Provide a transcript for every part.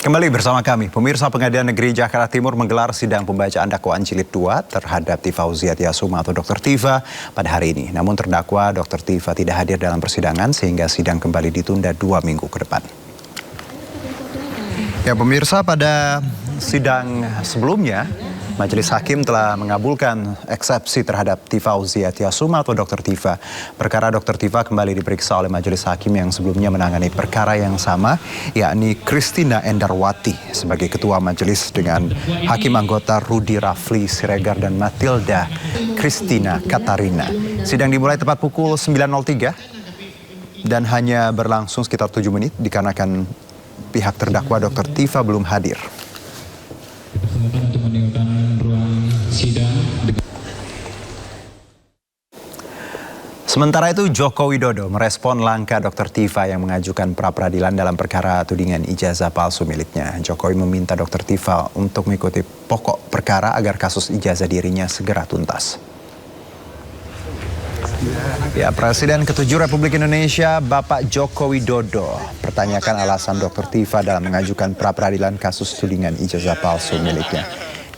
Kembali bersama kami, pemirsa Pengadilan Negeri Jakarta Timur menggelar sidang pembacaan dakwaan jilid 2 terhadap Tiva Auziatiasuma atau Dr. Tiva pada hari ini. Namun terdakwa Dr. Tiva tidak hadir dalam persidangan sehingga sidang kembali ditunda 2 minggu ke depan. Ya pemirsa, pada sidang sebelumnya, Majelis Hakim telah mengabulkan eksepsi terhadap Tiva Auziatiasuma atau Dr. Tiva. Perkara Dr. Tiva kembali diperiksa oleh Majelis Hakim yang sebelumnya menangani perkara yang sama, yakni Christina Endarwati sebagai ketua majelis dengan hakim anggota Rudy Rafli Siregar dan Matilda Christina Katarina. Sidang dimulai tepat pukul 9.03 dan hanya berlangsung sekitar 7 menit dikarenakan pihak terdakwa Dr. Tiva belum hadir. Untuk meninggalkan ruang sidang. Sementara itu Joko Widodo merespon langkah Dr. Tiva yang mengajukan pra-peradilan dalam perkara tudingan ijazah palsu miliknya. Jokowi meminta Dr. Tiva untuk mengikuti pokok perkara agar kasus ijazah dirinya segera tuntas. Ya, Presiden ke-7 Republik Indonesia Bapak Joko Widodo pertanyakan alasan Dr. Tiva dalam mengajukan pra-peradilan kasus tudingan ijazah palsu miliknya.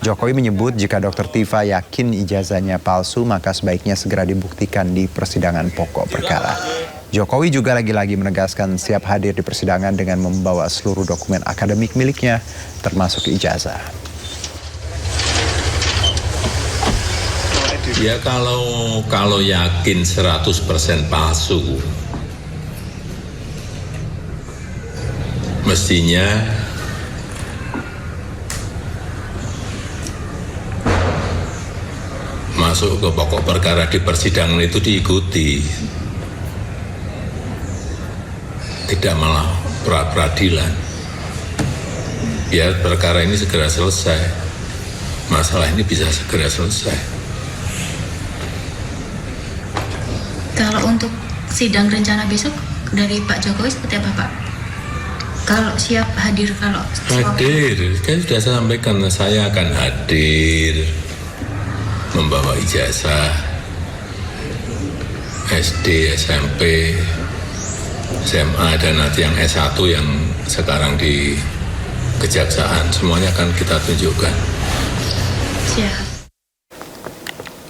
Jokowi menyebut jika Dr. Tiva yakin ijazahnya palsu maka sebaiknya segera dibuktikan di persidangan pokok perkara. Jokowi juga lagi-lagi menegaskan siap hadir di persidangan dengan membawa seluruh dokumen akademik miliknya termasuk ijazah. Ya kalau yakin 100% palsu, mestinya masuk ke pokok perkara di persidangan itu diikuti, tidak malah pra-peradilan. Biar perkara ini segera selesai, masalah ini bisa segera selesai. Kalau untuk sidang rencana besok dari Pak Jokowi seperti apa Pak? Kalau siap hadir kalau hadir, kan sudah saya sampaikan saya akan hadir membawa ijazah SD, SMP, SMA dan nanti yang S1 yang sekarang di Kejaksaan semuanya akan kita tunjukkan. Siap.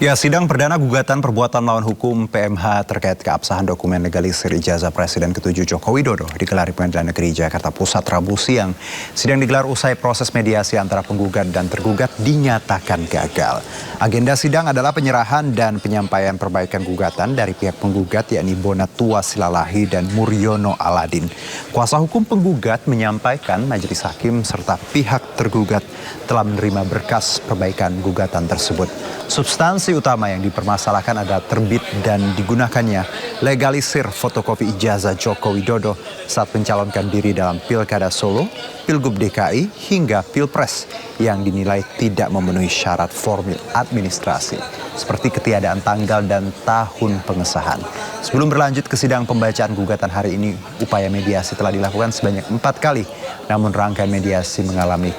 Ya, sidang perdana gugatan perbuatan melawan hukum PMH terkait keabsahan dokumen legalisir ijazah Presiden ke-7 Joko Widodo digelar di Pengadilan Negeri Jakarta Pusat Rabu siang. Sidang digelar usai proses mediasi antara penggugat dan tergugat dinyatakan gagal. Agenda sidang adalah penyerahan dan penyampaian perbaikan gugatan dari pihak penggugat yakni Bonatua Silalahi dan Muryono Aladin. Kuasa hukum penggugat menyampaikan Majelis Hakim serta pihak tergugat telah menerima berkas perbaikan gugatan tersebut. Substansi utama yang dipermasalahkan adalah terbit dan digunakannya legalisir fotokopi ijazah Joko Widodo saat mencalonkan diri dalam Pilkada Solo, Pilgub DKI hingga Pilpres yang dinilai tidak memenuhi syarat formil administrasi seperti ketiadaan tanggal dan tahun pengesahan. Sebelum berlanjut ke sidang pembacaan gugatan hari ini, upaya mediasi telah dilakukan sebanyak 4 kali, namun rangkaian mediasi mengalami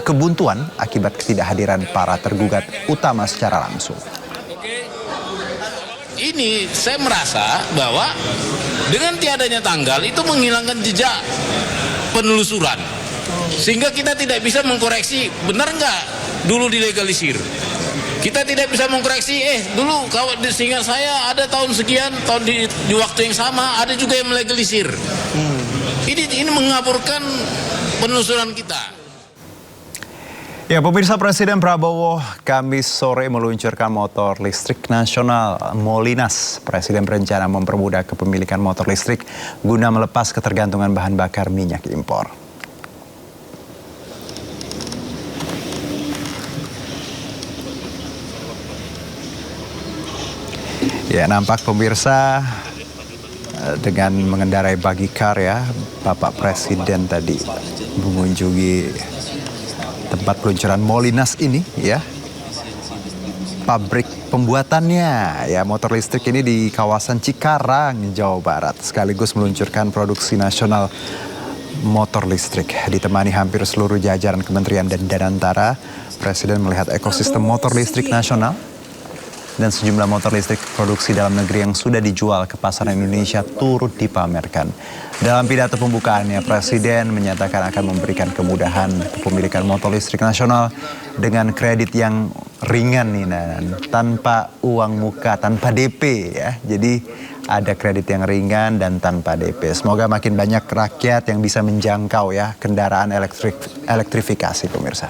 kebuntuan akibat ketidakhadiran para tergugat utama secara langsung. Ini saya merasa bahwa dengan tiadanya tanggal itu menghilangkan jejak penelusuran. Sehingga kita tidak bisa mengkoreksi benar nggak dulu dilegalisir. Kita tidak bisa mengkoreksi, dulu kalau seingat saya ada tahun sekian, tahun di waktu yang sama ada juga yang melegalisir. Ini mengaburkan penelusuran kita. Ya, pemirsa, Presiden Prabowo Kamis sore meluncurkan motor listrik nasional Molinas. Presiden berencana mempermudah kepemilikan motor listrik guna melepas ketergantungan bahan bakar minyak impor. Ya, nampak pemirsa dengan mengendarai buggy car ya, Bapak Presiden tadi mengunjungi tempat peluncuran Molinas ini ya. Pabrik pembuatannya ya motor listrik ini di kawasan Cikarang, Jawa Barat. Sekaligus meluncurkan produksi nasional motor listrik. Ditemani hampir seluruh jajaran kementerian dan Danantara, Presiden melihat ekosistem motor listrik nasional dan sejumlah motor listrik produksi dalam negeri yang sudah dijual ke pasaran Indonesia turut dipamerkan. Dalam pidato pembukaannya, Presiden menyatakan akan memberikan kemudahan kepemilikan motor listrik nasional dengan kredit yang ringan nih, tanpa uang muka, tanpa DP ya. Jadi ada kredit yang ringan dan tanpa DP. Semoga makin banyak rakyat yang bisa menjangkau ya kendaraan elektrifikasi, pemirsa.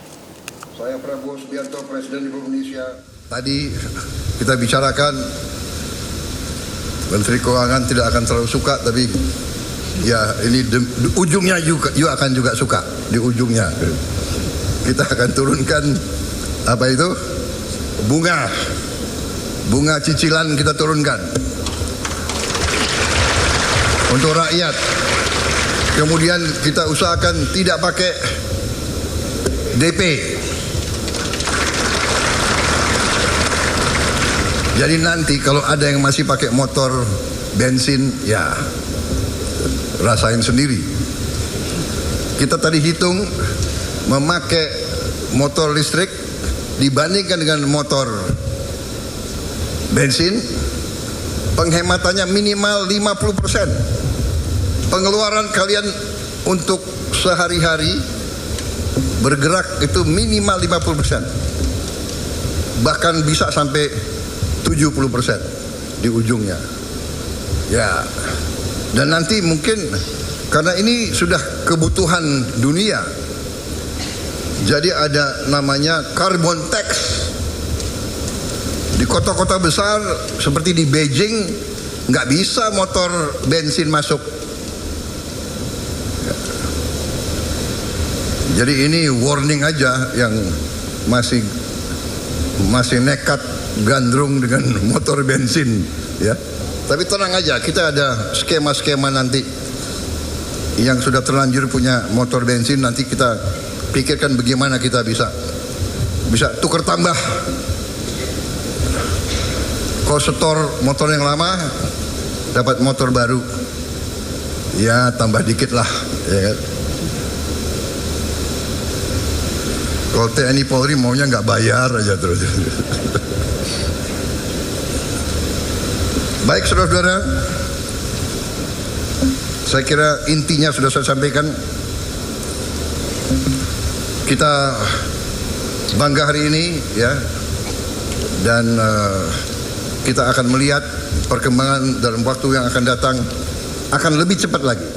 Saya Prabowo Subianto, Presiden Republik Indonesia. Tadi kita bicarakan Menteri Keuangan tidak akan terlalu suka, tapi ya ini ujungnya juga akan juga suka di ujungnya. Kita akan turunkan apa itu bunga cicilan kita turunkan untuk rakyat. Kemudian kita usahakan tidak pakai DP. Jadi nanti kalau ada yang masih pakai motor bensin, ya rasain sendiri. Kita tadi hitung memakai motor listrik dibandingkan dengan motor bensin, penghematannya minimal 50%. Pengeluaran kalian untuk sehari-hari bergerak itu minimal 50%. Bahkan bisa sampai 70% di ujungnya. Ya. Dan nanti mungkin karena ini sudah kebutuhan dunia, jadi ada namanya carbon tax. Di kota-kota besar seperti di Beijing nggak bisa motor bensin masuk. Ya. Jadi ini warning aja yang masih nekat gandrung dengan motor bensin ya. Tapi tenang aja, kita ada skema-skema nanti yang sudah terlanjur punya motor bensin, nanti kita pikirkan bagaimana kita bisa tukar tambah. Kalau setor motor yang lama dapat motor baru, ya tambah dikit lah ya kan. Kalau TNI Polri maunya nggak bayar aja terus. Baik saudara-saudara, saya kira intinya sudah saya sampaikan. Kita bangga hari ini ya, dan kita akan melihat perkembangan dalam waktu yang akan datang akan lebih cepat lagi.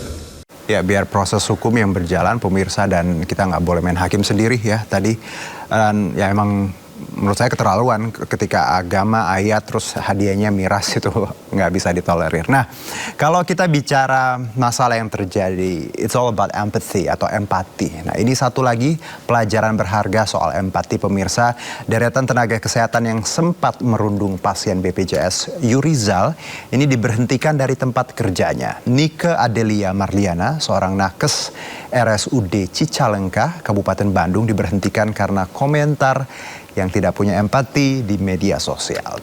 Ya, biar proses hukum yang berjalan, pemirsa, dan kita nggak boleh main hakim sendiri ya tadi. Dan ya emang menurut saya keterlaluan ketika agama, ayat, terus hadiahnya miras itu nggak bisa ditolerir. Nah, kalau kita bicara masalah yang terjadi, it's all about empathy atau empati. Nah, ini satu lagi pelajaran berharga soal empati, pemirsa. Deretan tenaga kesehatan yang sempat merundung pasien BPJS Yurizal ini diberhentikan dari tempat kerjanya. Nike Adelia Marliana, seorang nakes RSUD Cicalengka, Kabupaten Bandung, diberhentikan karena komentar yang tidak punya empati di media sosial.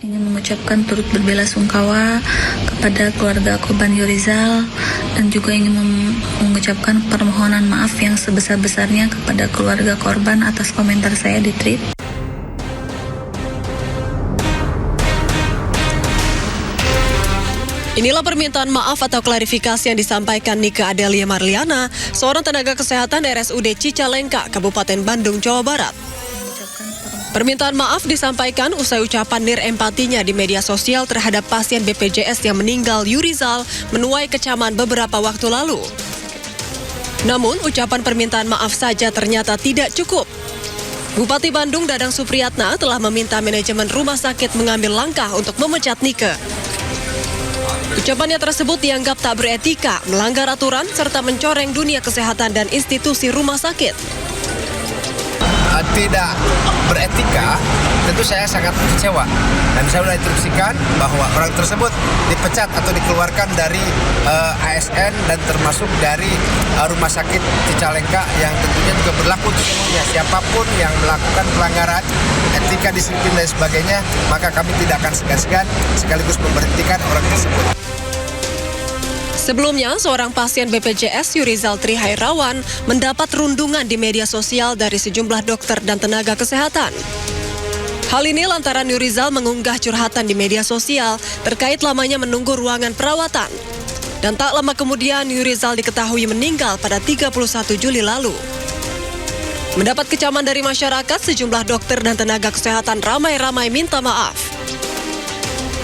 Ingin mengucapkan turut berbelasungkawa kepada keluarga korban Yurizal dan juga ingin mengucapkan permohonan maaf yang sebesar-besarnya kepada keluarga korban atas komentar saya di tweet. Inilah permintaan maaf atau klarifikasi yang disampaikan Nike Adelia Marliana, seorang tenaga kesehatan RSUD Cicalengka, Kabupaten Bandung, Jawa Barat. Permintaan maaf disampaikan usai ucapan nir empatinya di media sosial terhadap pasien BPJS yang meninggal Yurizal menuai kecaman beberapa waktu lalu. Namun, ucapan permintaan maaf saja ternyata tidak cukup. Bupati Bandung Dadang Supriyatna telah meminta manajemen rumah sakit mengambil langkah untuk memecat Nike. Ucapannya tersebut dianggap tak beretika, melanggar aturan, serta mencoreng dunia kesehatan dan institusi rumah sakit. Tidak beretika, tentu saya sangat kecewa. Dan saya sudah instruksikan bahwa orang tersebut dipecat atau dikeluarkan dari ASN dan termasuk dari rumah sakit Cicalengka, yang tentunya juga berlaku untuk semuanya. Siapapun yang melakukan pelanggaran etika, disiplin dan sebagainya, maka kami tidak akan segan-segan sekaligus memberhentikan orang tersebut. Sebelumnya, seorang pasien BPJS Yurizal Trihairawan mendapat rundungan di media sosial dari sejumlah dokter dan tenaga kesehatan. Hal ini lantaran Yurizal mengunggah curhatan di media sosial terkait lamanya menunggu ruangan perawatan. Dan tak lama kemudian Yurizal diketahui meninggal pada 31 Juli lalu. Mendapat kecaman dari masyarakat, sejumlah dokter dan tenaga kesehatan ramai-ramai minta maaf.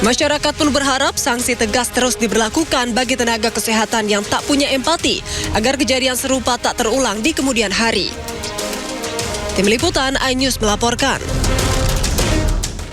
Masyarakat pun berharap sanksi tegas terus diberlakukan bagi tenaga kesehatan yang tak punya empati agar kejadian serupa tak terulang di kemudian hari. Tim Liputan iNews melaporkan.